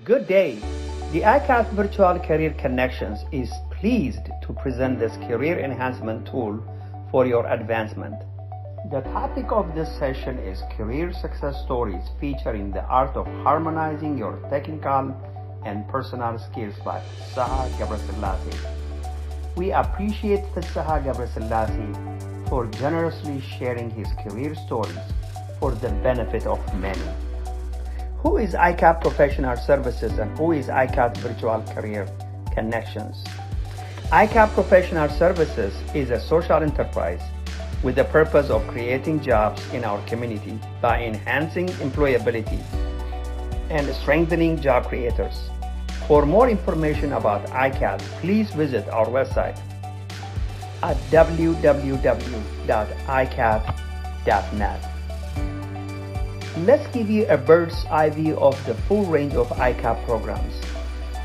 Good day. The ICAT Virtual Career Connections is pleased to present this career enhancement tool for your advancement. The topic of this session is career success stories featuring the art of harmonizing your technical and personal skills by Saha Gabrasilasi. We appreciate Saha Gabrasilasi for generously sharing his career stories for the benefit of many. Who is ICAP Professional Services and who is ICAP Virtual Career Connections? ICAP Professional Services is a social enterprise with the purpose of creating jobs in our community by enhancing employability and strengthening job creators. For more information about ICAP, please visit our website at www.icap.net. Let's give you a bird's eye view of the full range of ICAP programs.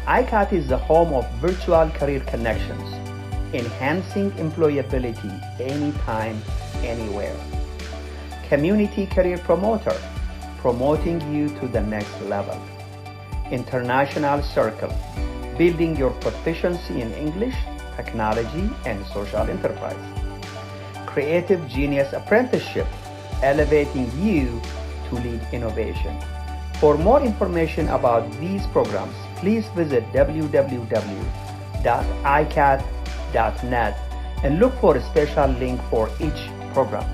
ICAP is the home of virtual career connections, enhancing employability anytime, anywhere. Community career promoter, promoting you to the next level. International circle, building your proficiency in English, technology, and social enterprise. Creative genius apprenticeship, elevating you to lead innovation. For more information about these programs, please visit www.icat.net and look for a special link for each program.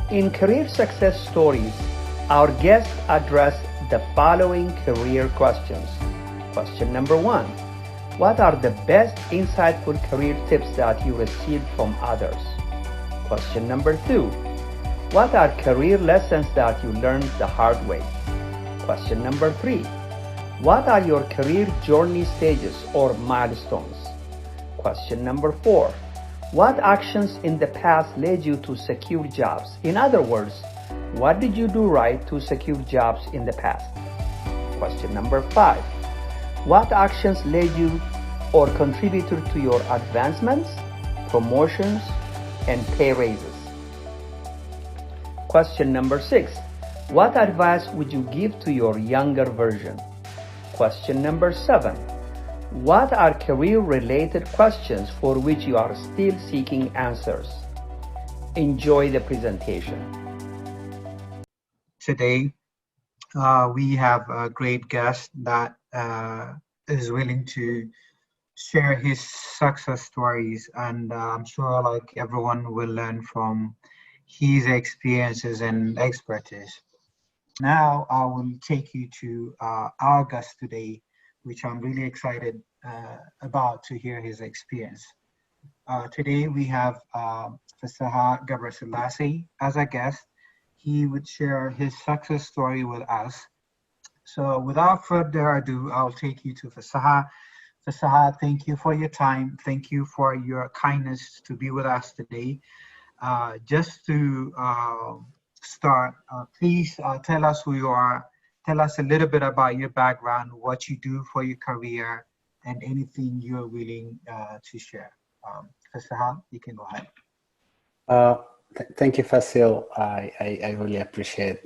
In Career Success Stories, our guests address the following career questions. Question number 1. What are the best insightful career tips that you received from others? Question number 2. What are career lessons that you learned the hard way? Question number 3. What are your career journey stages or milestones? Question number 4. What actions in the past led you to secure jobs? In other words, what did you do right to secure jobs in the past? Question number 5. What actions led you or contributed to your advancements, promotions, and pay raises? Question number 6. What advice would you give to your younger version? Question number 7. What are career-related questions for which you are still seeking answers? Enjoy the presentation. Today, we have a great guest that is willing to share his success stories, and I'm sure like everyone will learn from his experiences and expertise. Now I will take you to our guest today, which I'm really excited about to hear his experience. Today we have Fasaha Gabrasilasi as a guest. He would share his success story with us. So without further ado, I'll take you to Fasaha. Fasaha, thank you for your time. Thank you for your kindness to be with us today. Just to start, please tell us who you are. Tell us a little bit about your background, what you do for your career, and anything you're willing to share. Fasaha, you can go ahead. Thank you, Fasil. I really appreciate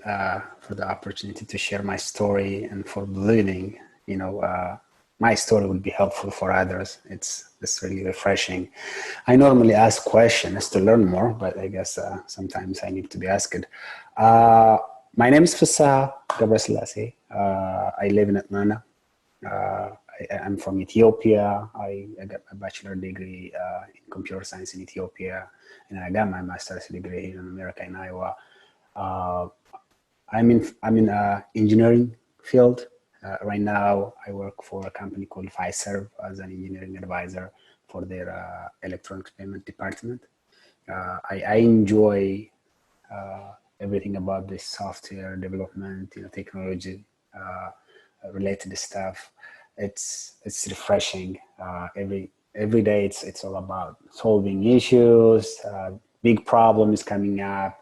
for the opportunity to share my story and for believing, my story would be helpful for others. It's really refreshing. I normally ask questions to learn more, but I guess sometimes I need to be asked. My name is Fasaha Gabrasilasi. I live in Atlanta. I'm from Ethiopia. I got my bachelor degree in computer science in Ethiopia, and I got my master's degree here in America, in Iowa. I'm in engineering field. Right now, I work for a company called Fiserv as an engineering advisor for their electronics payment department. I enjoy everything about this software development, technology related stuff. It's refreshing. Every day, it's all about solving issues. Big problems coming up.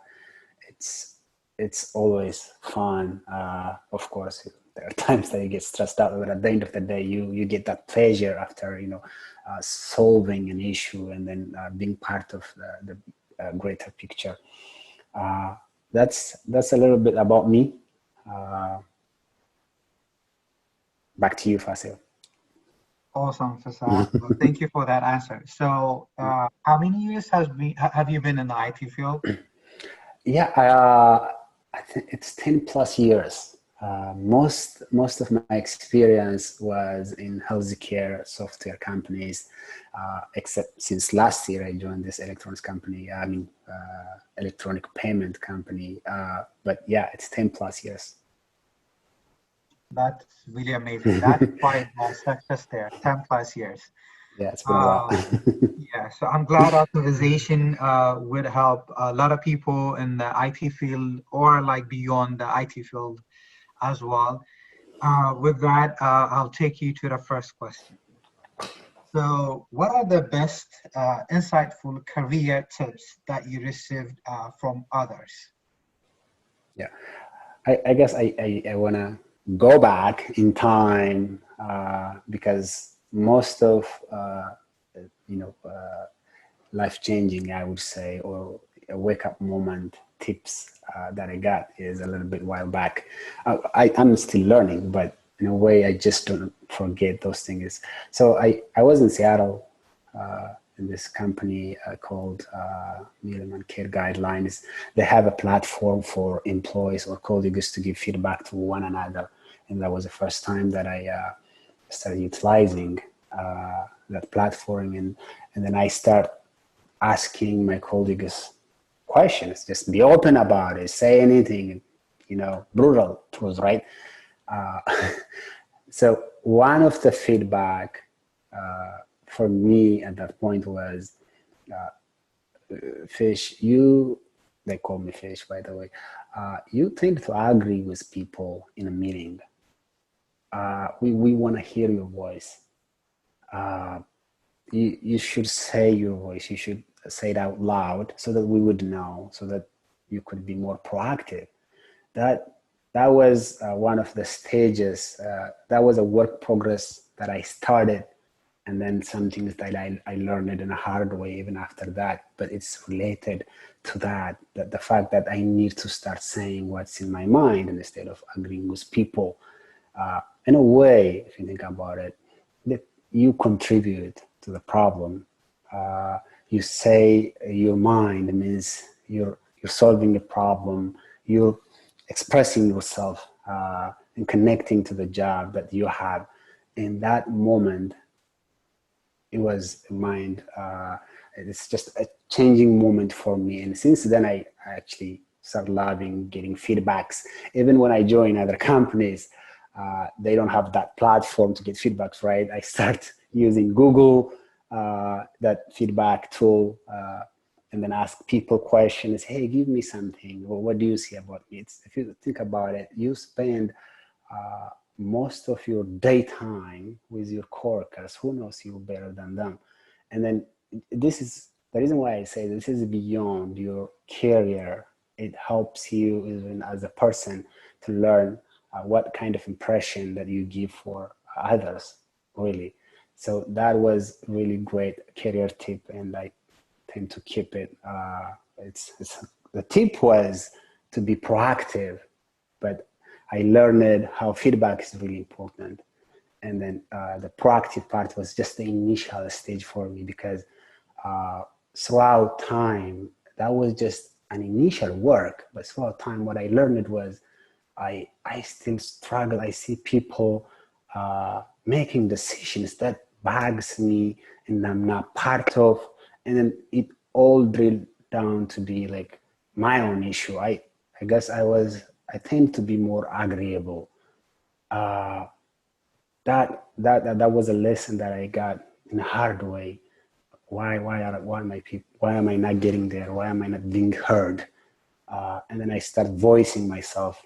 It's always fun. Of course, there are times that you get stressed out, but at the end of the day, you get that pleasure after solving an issue and then being part of the greater picture. That's a little bit about me. Back to you, Fasil. Awesome, Fasad. Well, thank you for that answer. So, how many years have you been in the IT field? Yeah, I think it's 10 plus years. Most of my experience was in healthcare software companies, except since last year I joined this electronics company. I mean, electronic payment company. But yeah, it's 10 plus years. That's really amazing. That's quite a success there. 10 plus years. Yeah, it's been a while. Yeah, so I'm glad our conversation would help a lot of people in the IT field or like beyond the IT field as well. With that, I'll take you to the first question. So, what are the best insightful career tips that you received from others? Yeah, I guess I want to go back in time because most of life changing, I would say, or a wake up moment tips that I got is a little bit while back. I'm still learning, but in a way, I just don't forget those things. So I was in Seattle in this company called Milestones Care Guidelines. They have a platform for employees or colleagues to give feedback to one another. And that was the first time that I started utilizing that platform. And then I start asking my colleagues questions, just be open about it, say anything, brutal truth, right? So one of the feedback for me at that point was, Fish, they call me Fish, by the way, you tend to agree with people in a meeting. We want to hear your voice. You should say your voice. You should say it out loud so that we would know, so that you could be more proactive. That was one of the stages. That was a work progress that I started, and then some things that I learned it in a hard way even after that. But it's related to that the fact that I need to start saying what's in my mind instead of agreeing with people. In a way, if you think about it, that you contribute to the problem. You say your mind means you're solving a problem. You're expressing yourself and connecting to the job that you have. In that moment, it was mind. It's just a changing moment for me. And since then, I actually started loving getting feedbacks. Even when I join other companies, they don't have that platform to get feedbacks, right? I start using Google, that feedback tool, and then ask people questions. Hey, give me something. Well, what do you see about me? If you think about it, you spend most of your daytime with your coworkers. Who knows you better than them? And then this is the reason why I say this is beyond your career. It helps you even as a person to learn what kind of impression that you give for others, really. So that was really great career tip, and I tend to keep it. The tip was to be proactive, but I learned how feedback is really important. And then the proactive part was just the initial stage for me, because throughout time, that was just an initial work, but throughout time, what I learned was I still struggle. I see people making decisions that bugs me and I'm not part of. And then it all drilled down to be like my own issue. I guess I tend to be more agreeable. That was a lesson that I got in a hard way. Why am I not getting there? Why am I not being heard? And then I start voicing myself,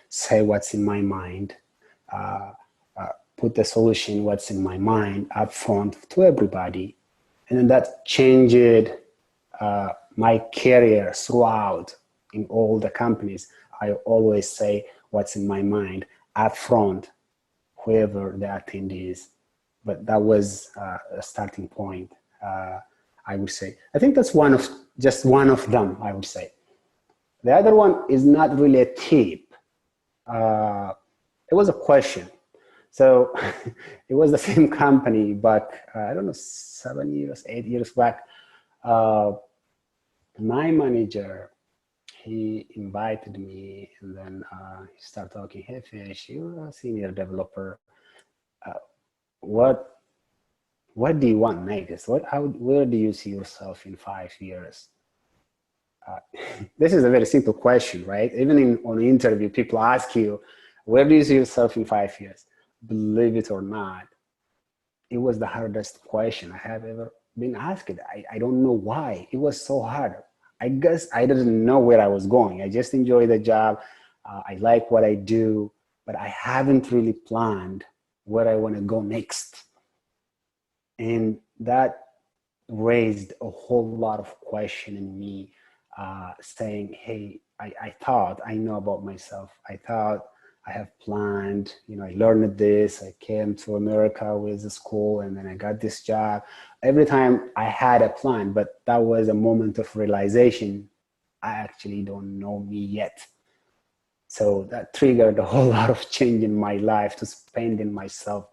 say what's in my mind, put the solution, what's in my mind up front to everybody. And then that changed my career throughout in all the companies. I always say what's in my mind up front, whoever the attendee is. But that was a starting point, I would say. I think that's just one of them, I would say. The other one is not really a tip. It was a question. So it was the same company back, I don't know, 7 years, 8 years back. Uh, my manager, he invited me, and then he started talking, hey Fish, you're a senior developer. Uh, what what do you want next? Where do you see yourself in 5 years? Uh, this is a very simple question, right? Even on an interview, people ask you, where do you see yourself in 5 years? Believe it or not, it was the hardest question I have ever been asked. I don't know why. It was so hard. I guess I didn't know where I was going. I just enjoy the job. I like what I do, but I haven't really planned where I want to go next. And that raised a whole lot of question in me, saying, hey, I thought I know about myself. I thought I have planned, I learned this. I came to America with the school, and then I got this job. Every time I had a plan, but that was a moment of realization. I actually don't know me yet. So that triggered a whole lot of change in my life to spend in myself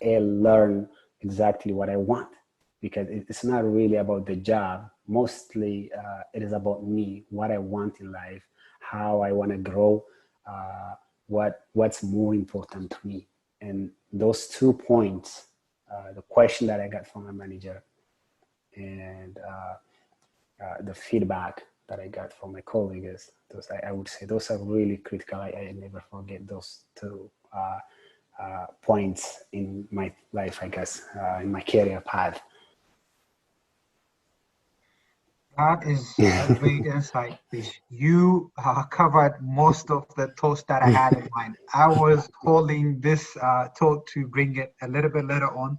and learn exactly what I want, because it's not really about the job. Mostly it is about me, what I want in life, how I want to grow, what's more important to me. And those 2 points, the question that I got from my manager, and the feedback that I got from my colleagues, I would say those are really critical. I never forget those two points in my life, I guess, in my career path. That is a great insight, Fish. You covered most of the thoughts that I had in mind. I was holding this thought to bring it a little bit later on,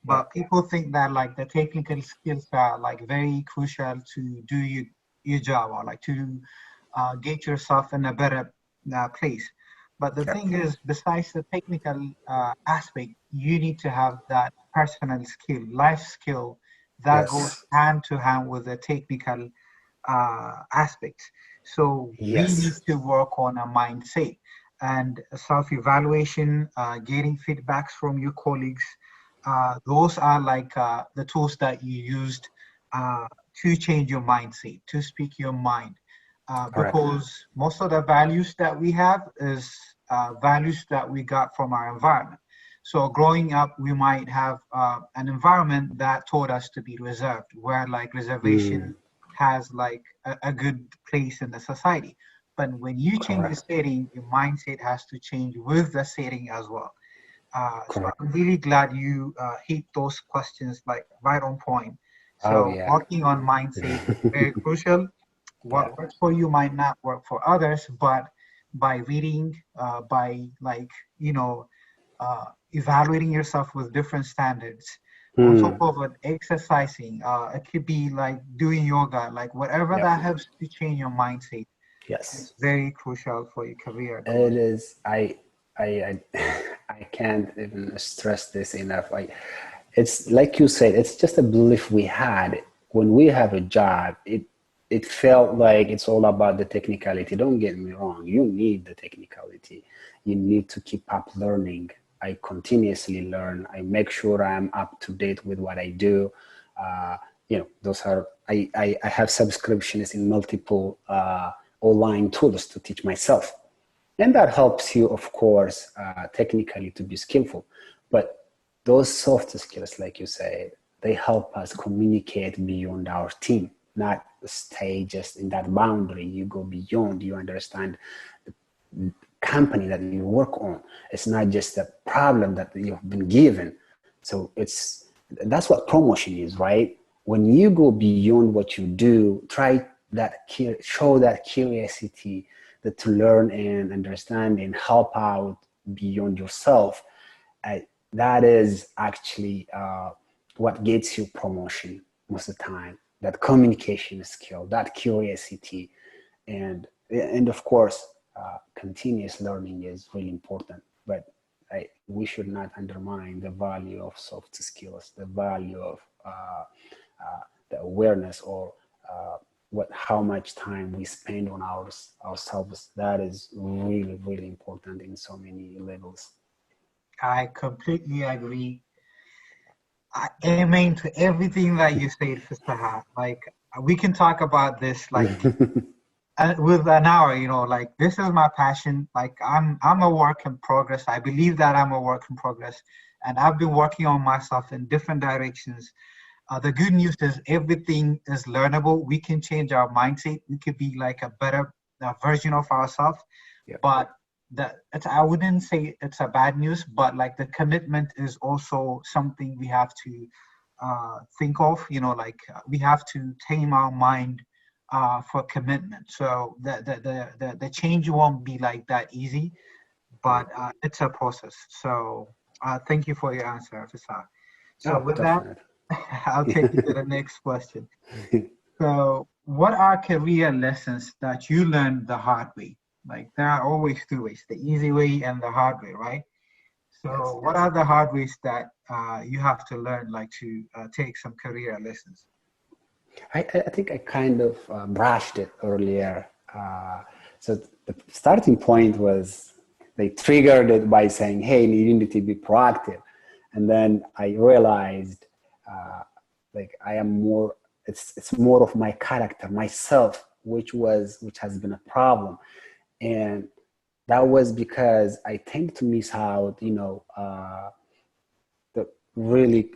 but people think that like the technical skills are like very crucial to do your job, or like to get yourself in a better place. But the thing is, besides the technical aspect, you need to have that personal skill, life skill that goes Yes. hand to hand with the technical aspects. So we need Yes. to work on a mindset and self-evaluation, getting feedbacks from your colleagues. Those are like the tools that you used uh, to change your mindset, to speak your mind. Correct. Because most of the values that we have is values that we got from our environment. So growing up, we might have an environment that taught us to be reserved, where like reservation has like a good place in the society. But when you change the Correct. setting, your mindset has to change with the setting as well. So Correct. I'm really glad you hit those questions like right on point. Oh So yeah. working on mindset is very crucial. Yeah. What works for you might not work for others, but by reading, by like, evaluating yourself with different standards, on top of it, exercising, it could be like doing yoga, like whatever Yep. that helps to change your mindset Yes. is very crucial for your career It growth. is. I can't even stress this enough. It's like you said. It's just a belief we had when we have a job. It felt like it's all about the technicality. Don't get me wrong. You need the technicality. You need to keep up learning. I continuously learn. I make sure I'm up to date with what I do. Those are. I have subscriptions in multiple online tools to teach myself, and that helps you, of course, technically to be skillful. But those soft skills, like you said, they help us communicate beyond our team, not stay just in that boundary. You go beyond, you understand the company that you work on. It's not just a problem that you've been given. So that's what promotion is, right? When you go beyond what you do, show that curiosity, that to learn and understand and help out beyond yourself. That is actually what gets you promotion most of the time. That communication skill, that curiosity, and of course, continuous learning is really important. But we should not undermine the value of soft skills, the value of the awareness, or how much time we spend on ourselves. That is really, really important in so many levels. I completely agree. I amen to everything that you said, Sister Ha. Like we can talk about this like with an hour, like this is my passion. Like I'm a work in progress. I believe that I'm a work in progress, and I've been working on myself in different directions. The good news is everything is learnable. We can change our mindset. We could be like a better version of ourselves. Yep. But I wouldn't say it's a bad news, but like the commitment is also something we have to think of. We have to tame our mind for commitment. So the change won't be like that easy, but it's a process. So thank you for your answer, Fasad. So Oh, with that, definitely. I'll take you to the next question. So, what are career lessons that you learned the hard way? Like, there are always two ways, the easy way and the hard way, right? Yes. So, what are the hard ways that you have to learn, like to take some career lessons? I think I kind of brushed it earlier. So the starting point was they triggered it by saying, hey, you need to be proactive. And then I realized like I am more, it's more of my character, myself, which has been a problem. And that was because I tend to miss out, the really,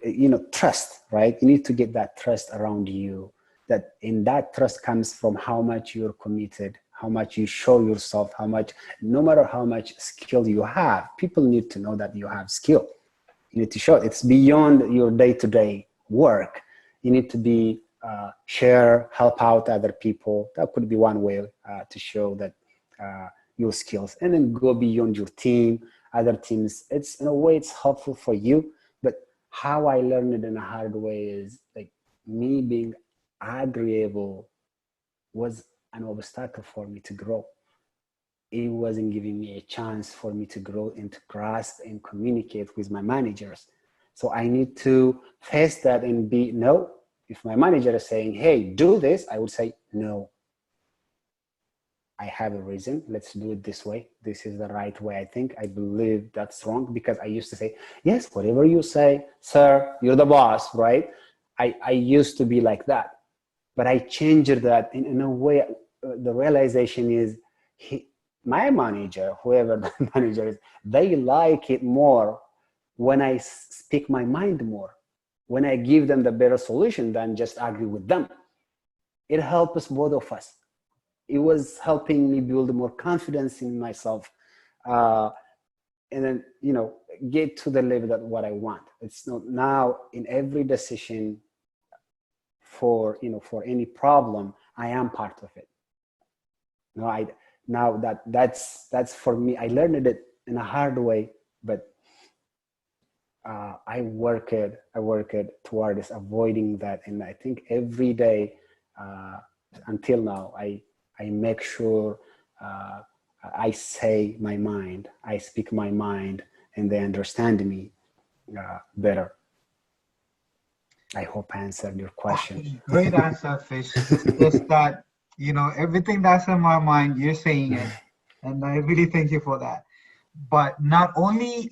trust, right? You need to get that trust around you. That in that trust comes from how much you're committed, how much you show yourself, how much, no matter how much skill you have, people need to know that you have skill. You need to show it. It's beyond your day-to-day work. You need to be share, help out other people. That could be one way to show that your skills, and then go beyond your team, other teams. It's in a way it's helpful for you, but how I learned it in a hard way is like me being agreeable was an obstacle for me to grow. It wasn't giving me a chance for me to grow and to grasp and communicate with my managers. So I need to face that and be, no, if my manager is saying, hey, do this, I would say, no, I have a reason. Let's do it this way. This is the right way. I think I believe that's wrong, because I used to say, yes, whatever you say, sir, you're the boss, right? I used to be like that, but I changed that in a way. The realization is my manager, whoever the manager is, they like it more when I speak my mind more, when I give them the better solution than just argue with them. It helps both of us. It was helping me build more confidence in myself, and then get to the level that what I want. It's not now in every decision for for any problem, I am part of it. Now that's for me. I learned it in a hard way, but I work it towards avoiding that, and I think every day until now I make sure I say my mind, I speak my mind, and they understand me better. I hope I answered your question. Great answer, Fish. It's just that, everything that's in my mind, you're saying it. And I really thank you for that. But not only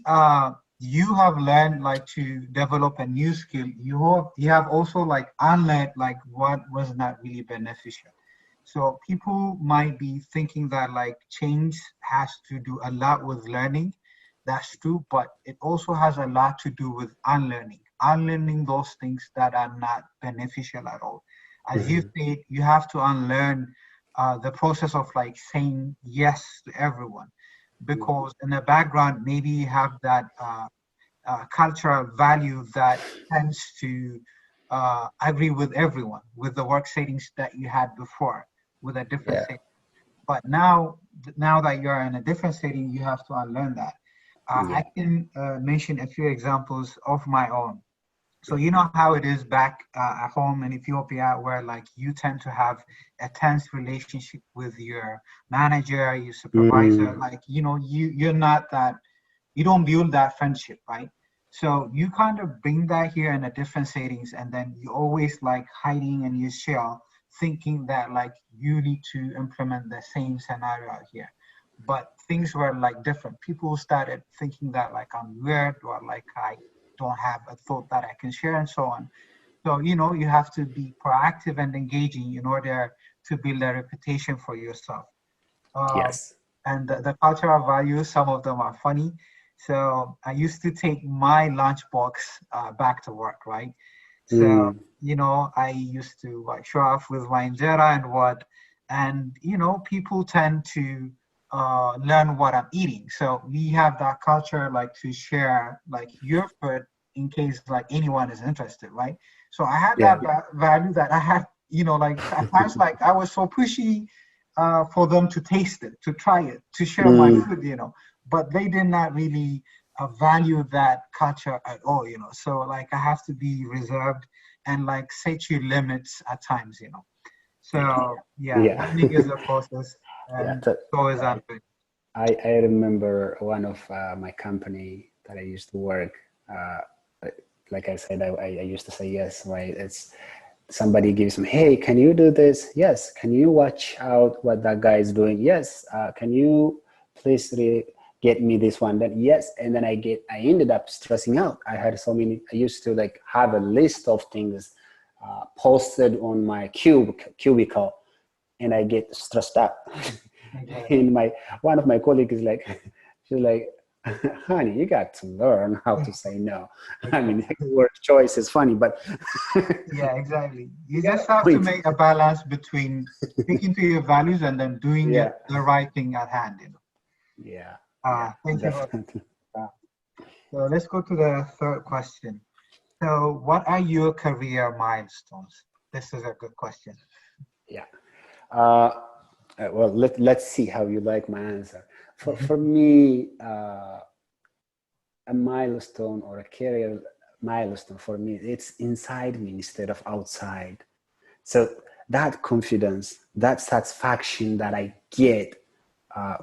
you have learned like to develop a new skill, you have also like unlearned like what was not really beneficial. So people might be thinking that like change has to do a lot with learning. That's true, but it also has a lot to do with unlearning those things that are not beneficial at all. As you said, you have to unlearn the process of like saying yes to everyone, because in the background maybe you have that cultural value that tends to agree with everyone, with the work settings that you had before, with a different Yeah. setting. But now that you're in a different setting, you have to unlearn that. I can mention a few examples of my own. So you know how it is back at home in Ethiopia, where like you tend to have a tense relationship with your manager, your supervisor. Like you're not that, you don't build that friendship, right? So you kind of bring that here in a different settings, and then you always like hiding in your shell, thinking that like you need to implement the same scenario out here. but things were like different. People started thinking that like I'm weird or like I don't have a thought that I can share and so on. So, you have to be proactive and engaging in order to build a reputation for yourself. Uh, Yes. and the cultural values, some of them are funny. So I used to take my lunchbox back to work, right? So, Mm, I used to like show off with my injera and what, and people tend to learn what I'm eating. So we have that culture like to share like your food in case like anyone is interested, right? So I had yeah. that value that I had, like at times like I was so pushy for them to taste it, to try it, to share my Mm, food, but they did not really value that culture at all, So like I have to be reserved and like set your limits at times, yeah. So yeah, Yeah. learning is a process Yeah. and so is unlearning. I remember one of my company that I used to work. Uh, like I said, I used to say yes, right? It's somebody gives me, hey, can you do this? Yes. Can you watch out what that guy is doing? Yes. Can you please get me this one? Then yes. And then I ended up stressing out. I had so many. I used to like have a list of things posted on my cubicle, and I get stressed out. Exactly. And one of my colleagues is like, she's like, honey, you got to learn how to say no. I mean, Exactly. the word choice is funny, but Yeah, exactly. you You got just a have to point. make a balance between sticking to your values and then doing Yeah, it the right thing at hand, yeah, yeah, Thank you for definitely. that. So let's go to the third question. So, what are your career milestones? This is a good question. Yeah. Uh, well, let's see how you like my answer. For me, a milestone or a career milestone for me, it's inside me instead of outside. So that confidence, that satisfaction that I get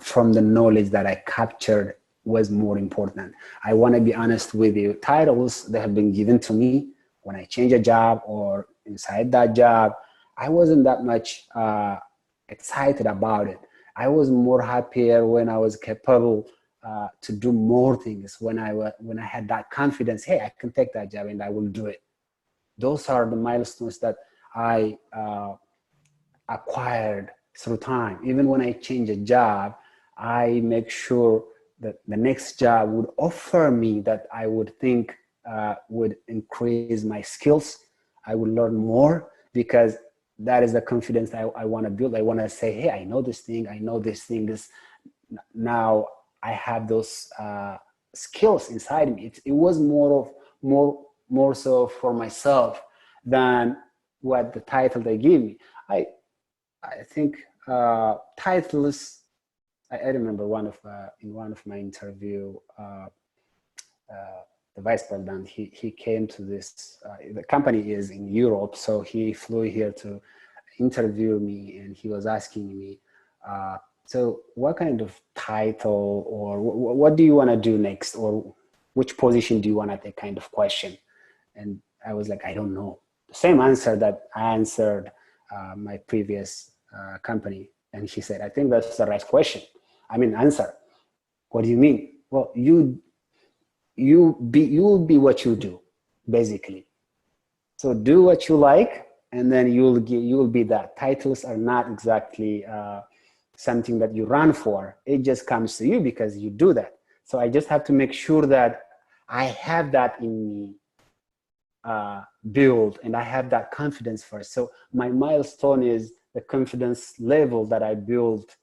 from the knowledge that I captured was more important. I want to be honest with you. Titles that have been given to me when I change a job or inside that job, I wasn't that much excited about it. I was more happier when I was capable to do more things. When I had that confidence, hey, I can take that job and I will do it. Those are the milestones that I acquired through time. Even when I change a job, I make sure that the next job would offer me that I would think would increase my skills. I would learn more because that is the confidence that I want to build. I want to say, hey, I know this thing. I know this thing. This now I have those skills inside me. It was more so for myself than what the title they give me. I I think titles. I remember in one of my interview, the vice president he came to this. The company is in Europe, so he flew here to interview me, and he was asking me, so what kind of title or what do you want to do next, or which position do you want to take, kind of question. And I was like, I don't know. The same answer that I answered my previous company. And he said, I think that's the right question. I mean, answer. What do you mean? Well, you will be what you do, basically. So do what you like, and then you will be that. Titles are not exactly something that you run for. It just comes to you because you do that. So I just have to make sure that I have that in me build, and I have that confidence first. So my milestone is the confidence level that I built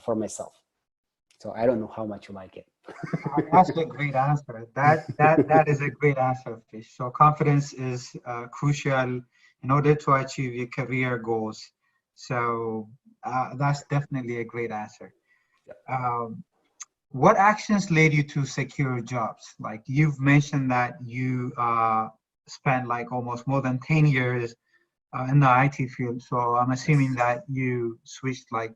for myself. So I don't know how much you like it. That's a great answer. That is a great answer, Fish. So confidence is crucial in order to achieve your career goals. So that's definitely a great answer. Um, what actions led you to secure jobs? Like you've mentioned that you spent like almost more than 10 years in the IT field. So I'm assuming Yes. that you switched like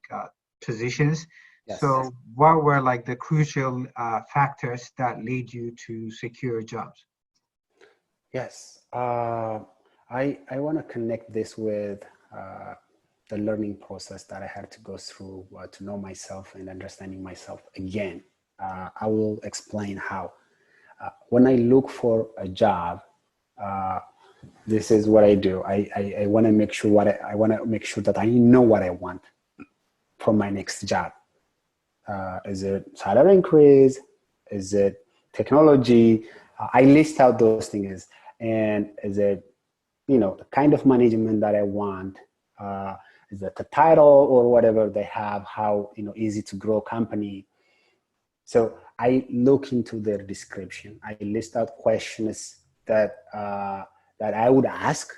positions. Yes. So what were like the crucial factors that lead you to secure jobs? Yes. I want to connect this with the learning process that I had to go through to know myself and understanding myself again. I will explain how. When I look for a job, this is what I do. I want to make sure I want to make sure that I know what I want from my next job. Is it salary increase? Is it technology? I list out those things. And is it, the kind of management that I want? Is it the title or whatever they have? How, easy to grow company? So I look into their description. I list out questions that that I would ask,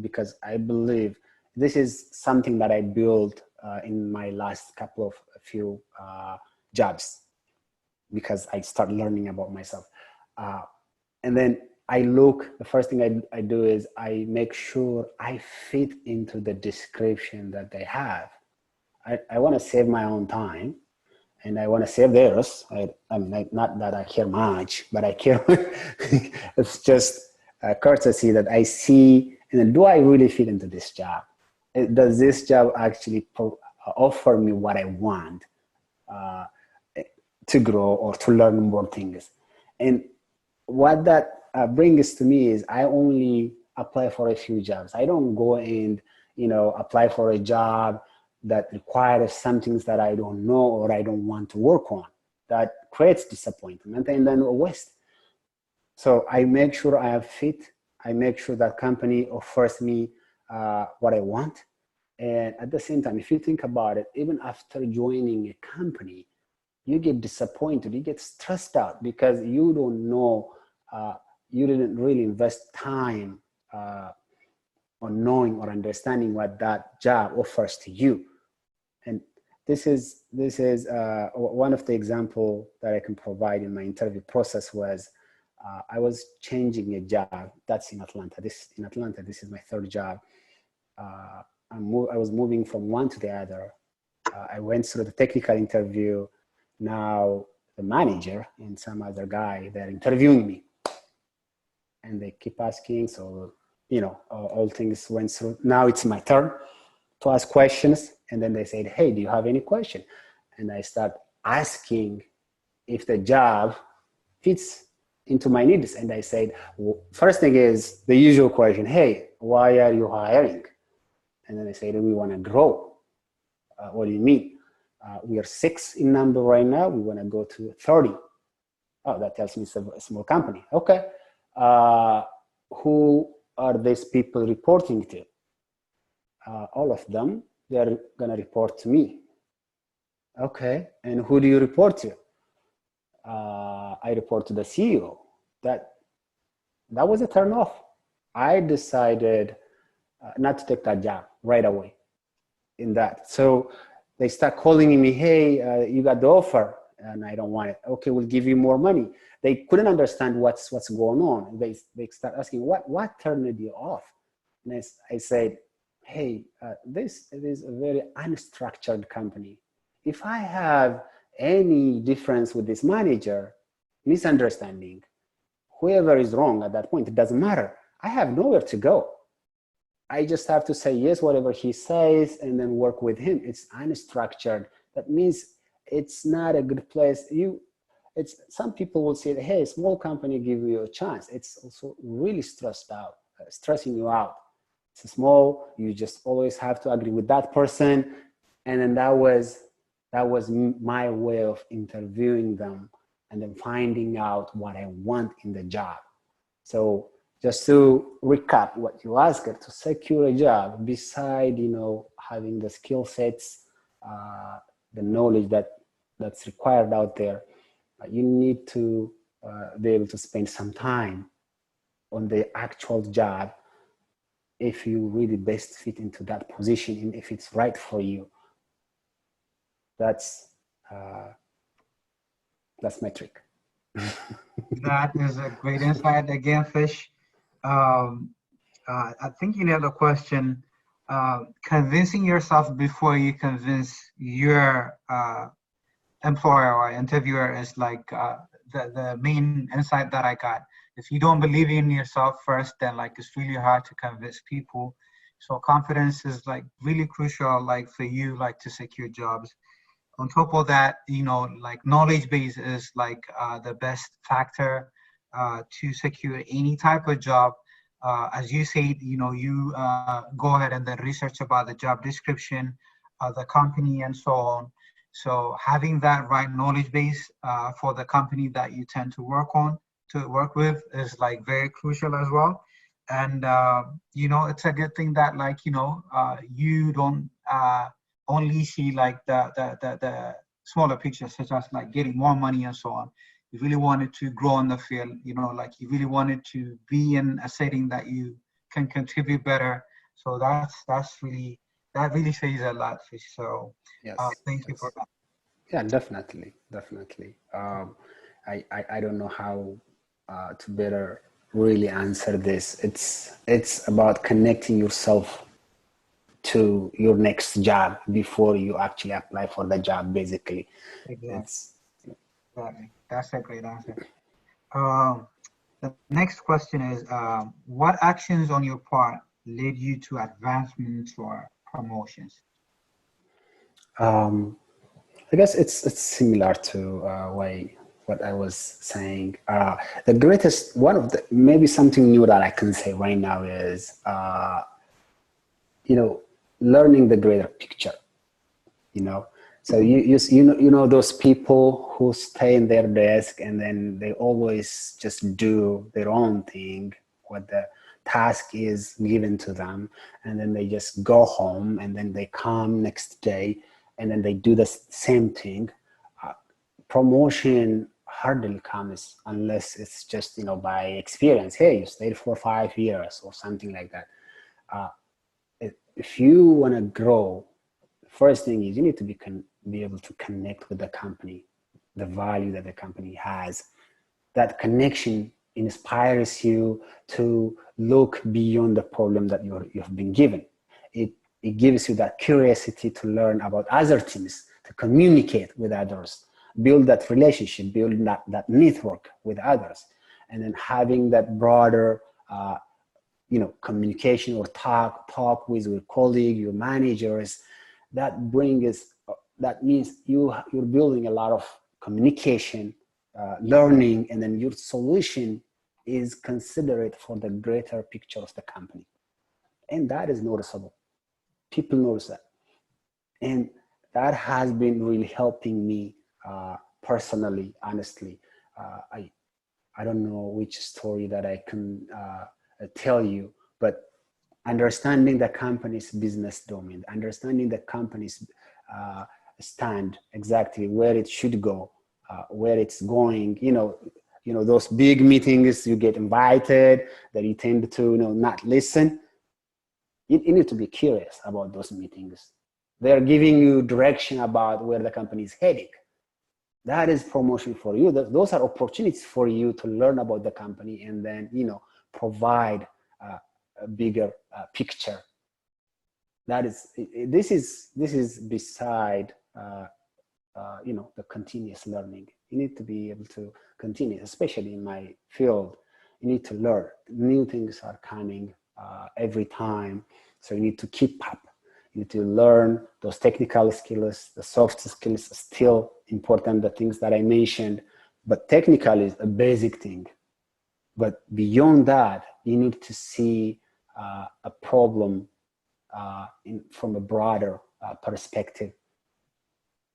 because I believe this is something that I built in my last few jobs, because I start learning about myself. And then the first thing I do is I make sure I fit into the description that they have. I want to save my own time, and I want to save theirs. I mean, not that I care much, but I care. It's just a courtesy that I see, and then, do I really fit into this job? Does this job actually offer me what I want to grow or to learn more things? And what that brings to me is I only apply for a few jobs. I don't go and apply for a job that requires some things that I don't know or I don't want to work on. That creates disappointment and then a waste. So I make sure I have fit. I make sure that company offers me what I want. And at the same time, if you think about it, even after joining a company, you get disappointed, you get stressed out because you don't know, you didn't really invest time on knowing or understanding what that job offers to you. And this is one of the examples that I can provide in my interview process was I was changing a job. That's in Atlanta. This is my third job. I was moving from one to the other. I went through the technical interview. Now the manager and some other guy, they're interviewing me. And they keep asking, so, all things went through. Now it's my turn to ask questions. And then they said, hey, do you have any question? And I start asking if the job fits into my needs. And I said, well, first thing is the usual question, hey, why are you hiring? And then they said, we want to grow. What do you mean? We are 6 in number right now. We want to go to 30. Oh, that tells me it's a small company. Okay. Who are these people reporting to? All of them. They're going to report to me. Okay. And who do you report to? I report to the CEO. That was a turn off. I decided not to take that job right away in that. So they start calling me, hey, you got the offer and I don't want it. Okay, we'll give you more money. They couldn't understand what's going on. They start asking, what turned you off? And I said, hey, this is a very unstructured company. If I have any difference with this manager, misunderstanding, whoever is wrong at that point, it doesn't matter. I have nowhere to go. I just have to say yes, whatever he says, and then work with him. It's unstructured. That means it's not a good place. Some people will say, hey, small company give you a chance. It's also really stressing you out. It's small, you just always have to agree with that person. And then that was my way of interviewing them and then finding out what I want in the job. So just to recap what you asked, to secure a job, beside, having the skill sets, the knowledge that's required out there, you need to be able to spend some time on the actual job if you really best fit into that position and if it's right for you. That's my trick. That is a great insight again, Fish. I think you nailed the question. Convincing yourself before you convince your employer or interviewer is like the main insight that I got. If you don't believe in yourself first, then it's really hard to convince people. So confidence is like really crucial, like for you, like to secure jobs. On top of that, like knowledge base is like the best factor to secure any type of job. As you said, you go ahead and then research about the job description, the company, and so on. So having that right knowledge base for the company that you tend to work with is like very crucial as well. And it's a good thing that like you don't only see like the smaller pictures, such as like getting more money and so on. You really wanted to grow in the field, like you really wanted to be in a setting that you can contribute better. So that really says a lot, Fish. So Yes, thank you for yes. that. Yeah, definitely, definitely. I don't know how to better really answer this. It's about connecting yourself to your next job before you actually apply for the job. Basically, Exactly. it's Exactly. That's a great answer. Um, the next question is, what actions on your part led you to advancements or promotions? um, I guess it's similar to what I was saying. The greatest one of the maybe something new that I can say right now is you know learning the greater picture. You know, so you know those people who stay in their desk and then they always just do their own thing, what the task is given to them, and then they just go home and then they come next day and then they do the same thing. Promotion hardly comes unless it's just by experience. Hey, you stayed for 5 years or something like that. If you want to grow, first thing is you need to be able to connect with the company, the value that the company has. That connection inspires you to look beyond the problem that you've been given. It gives you that curiosity to learn about other teams, to communicate with others, build that relationship, build that network with others, and then having that broader communication or talk with your colleague, your managers. That means you're building a lot of communication, learning, and then your solution is considerate for the greater picture of the company, and that is noticeable. People notice that, and that has been really helping me personally. Honestly, I don't know which story that I can tell you, but understanding the company's business domain, understanding the company's stand, exactly where it should go, where it's going. Those big meetings you get invited that you tend to not listen. You need to be curious about those meetings. They're giving you direction about where the company is heading. That is promotion for you. Those are opportunities for you to learn about the company and then provide a bigger picture. This is beside the continuous learning. You need to be able to continue, especially in my field. You need to learn. New things are coming every time, so you need to keep up. You need to learn those technical skills. The soft skills are still important, the things that I mentioned, but technical is a basic thing. But beyond that, you need to see a problem from a broader perspective.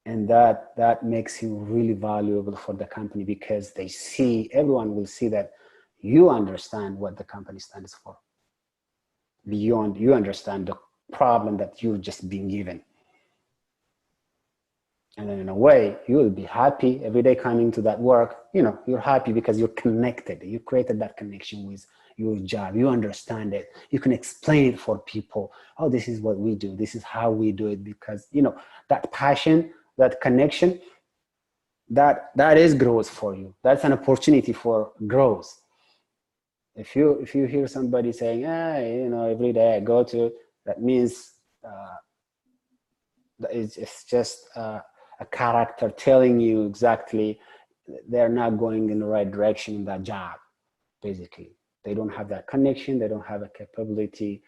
And that makes you really valuable for the company, because everyone will see that you understand what the company stands for. Beyond, you understand the problem that you've just been given. And then in a way, you will be happy every day coming to that work. You're happy because you're connected. You created that connection with your job. You understand it. You can explain it for people. Oh, this is what we do. This is how we do it. Because, that passion, that connection, that is growth for you. That's an opportunity for growth. If you hear somebody saying, every day I go to, that means it's just a character telling you exactly they're not going in the right direction in that job. Basically, they don't have that connection. They don't have a capability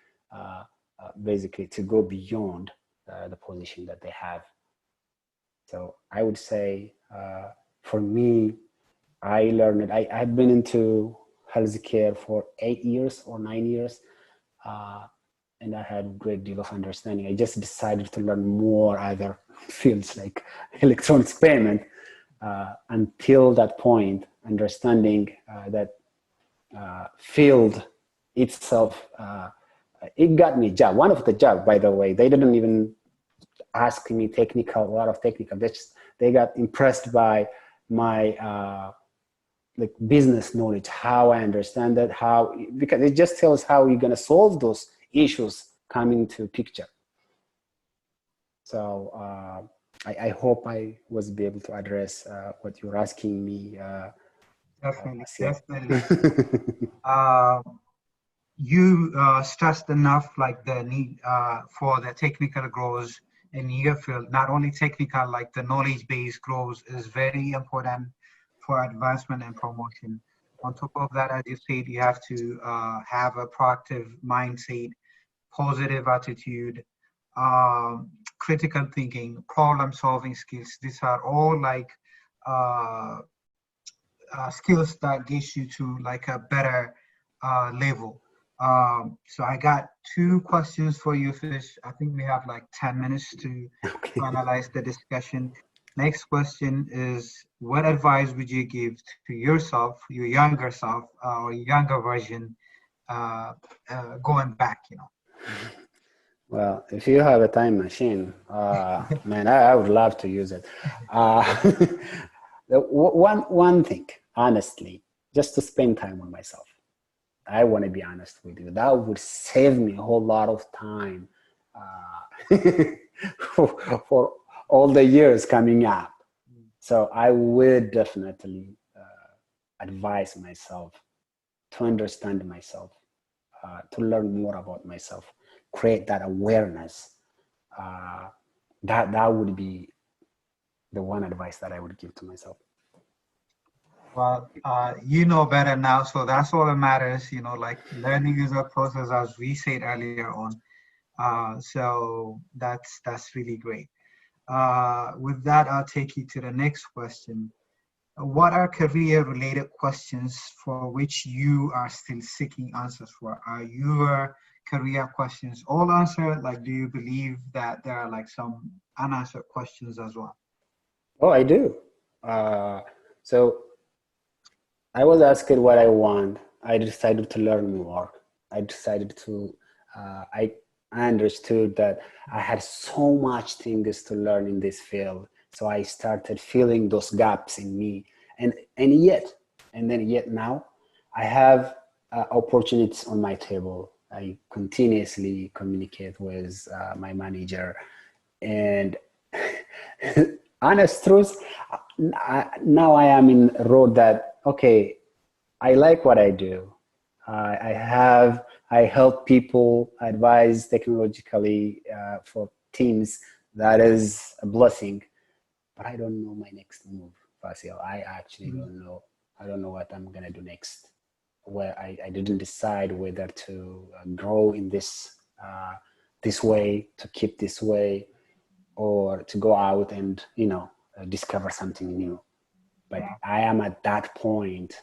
basically to go beyond the position that they have. So I would say for me, I learned, I've been into healthcare for 8 years or 9 years. And I had a great deal of understanding. I just decided to learn more other fields like electronics payment. Until that point, understanding that field itself, it got me a job. One of the job, by the way, they didn't even ask me a lot of technical. They got impressed by my like business knowledge, how I understand that, because it just tells how you're gonna solve those issues coming to picture. So I hope I was be able to address what you're asking me. Definitely. You stressed enough like the need for the technical growth in your field. Not only technical, like the knowledge base growth is very important for advancement and promotion. On top of that, as you said, you have to have a proactive mindset, positive attitude, critical thinking, problem solving skills. These are all like uh, skills that gets you to like a better level. So I got two questions for you, Fish. I think we have like 10 minutes to finalize the discussion. Next question is, what advice would you give to yourself, your younger self, or younger version, going back, Well, if you have a time machine, man, I would love to use it. One thing, honestly, just to spend time on myself. I want to be honest with you. That would save me a whole lot of time for all the years coming up. So I would definitely advise myself to understand myself, to learn more about myself, create that awareness. That would be the one advice that I would give to myself. Well, you know better now, so that's all that matters. Like learning is a process, as we said earlier on. So that's really great. With that, I'll take you to the next question. What are career-related questions for which you are still seeking answers for? Are your career questions all answered? Like, do you believe that there are like some unanswered questions as well? Oh, I do. So I was asked what I want. I decided to learn more. I decided to, I understood that I had so much things to learn in this field. So I started filling those gaps in me. And yet now I have opportunities on my table. I continuously communicate with my manager. And honest truth, now I am in a road that, okay, I like what I do. I help people advise technologically for teams. That is a blessing, but I don't know my next move, Fasil. I actually don't know. I don't know what I'm gonna do next. Where I didn't decide whether to grow in this way, to keep this way, or to go out and discover something new. But I am at that point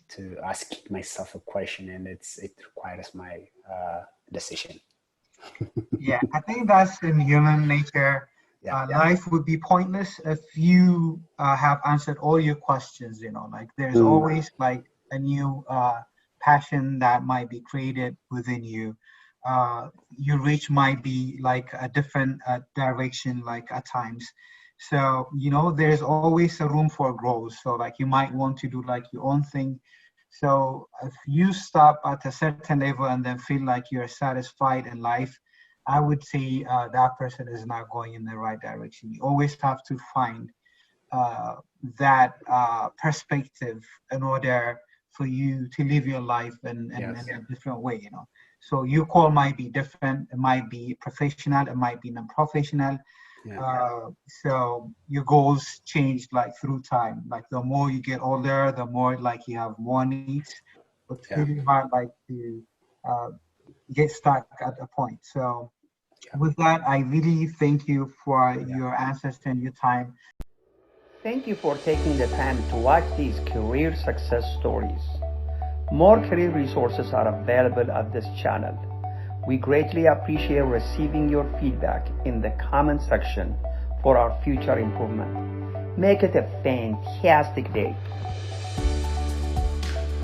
to ask myself a question, and it requires my decision. Yeah, I think that's in human nature. Life would be pointless if you have answered all your questions. Like there's always like a new passion that might be created within you. Your reach might be like a different direction, like at times. So, there's always a room for growth. So like you might want to do like your own thing. So if you stop at a certain level and then feel like you're satisfied in life, I would say that person is not going in the right direction. You always have to find that perspective in order for you to live your life in a different way, So your call might be different. It might be professional. It might be non-professional. So your goals change like through time. Like the more you get older, the more like you have more needs. It's really hard like to get stuck at a point. So with that, I really thank you for your answers and your time. Thank you for taking the time to watch these career success stories. More career resources are available at this channel. We greatly appreciate receiving your feedback in the comment section for our future improvement. Make it a fantastic day.